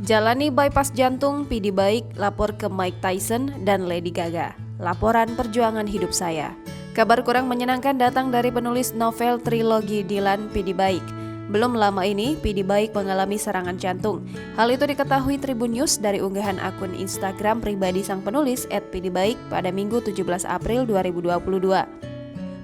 Jalani bypass jantung, PD baik, lapor ke Mike Tyson dan Lady Gaga. Laporan perjuangan hidup saya. Kabar kurang menyenangkan datang dari penulis novel trilogi Dylan, PD baik. Belum lama ini, PD baik mengalami serangan jantung. Hal itu diketahui Tribun News dari unggahan akun Instagram pribadi sang penulis @pdbaik pada Minggu 17 April 2022.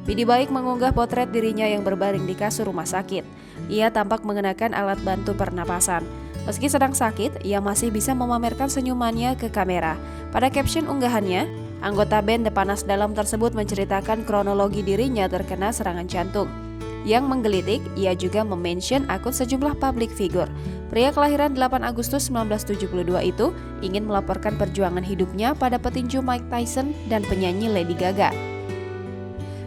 PD baik mengunggah potret dirinya yang berbaring di kasur rumah sakit. Ia tampak mengenakan alat bantu pernapasan. Meski sedang sakit, ia masih bisa memamerkan senyumannya ke kamera. Pada caption unggahannya, anggota band The Panas Dalam tersebut menceritakan kronologi dirinya terkena serangan jantung. Yang menggelitik, ia juga memention akun sejumlah public figure. Pria kelahiran 8 Agustus 1972 itu ingin melaporkan perjuangan hidupnya pada petinju Mike Tyson dan penyanyi Lady Gaga.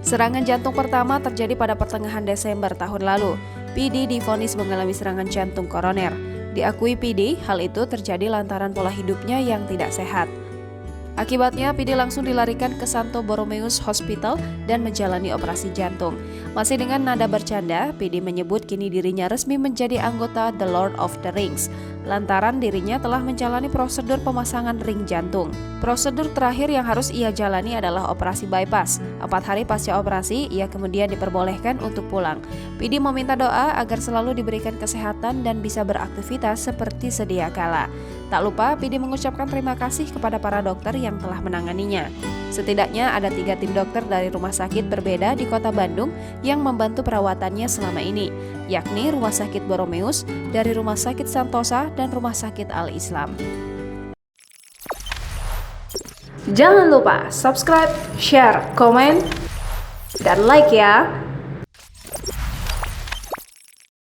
Serangan jantung pertama terjadi pada pertengahan Desember tahun lalu. PD divonis mengalami serangan jantung koroner. Diakui PD, hal itu terjadi lantaran pola hidupnya yang tidak sehat. Akibatnya, PD langsung dilarikan ke Santo Borromeus Hospital dan menjalani operasi jantung. Masih dengan nada bercanda, PD menyebut kini dirinya resmi menjadi anggota The Lord of the Rings, lantaran dirinya telah menjalani prosedur pemasangan ring jantung. Prosedur terakhir yang harus ia jalani adalah operasi bypass. 4 hari pasca operasi, ia kemudian diperbolehkan untuk pulang. PD meminta doa agar selalu diberikan kesehatan dan bisa beraktivitas seperti sedia kala. Tak lupa, PD mengucapkan terima kasih kepada para dokter yang telah menanganinya. Setidaknya ada 3 tim dokter dari rumah sakit berbeda di kota Bandung yang membantu perawatannya selama ini, yakni Rumah Sakit Borromeus, dari Rumah Sakit Santosa, dan Rumah Sakit Al-Islam. Jangan lupa subscribe, share, komen, dan like ya!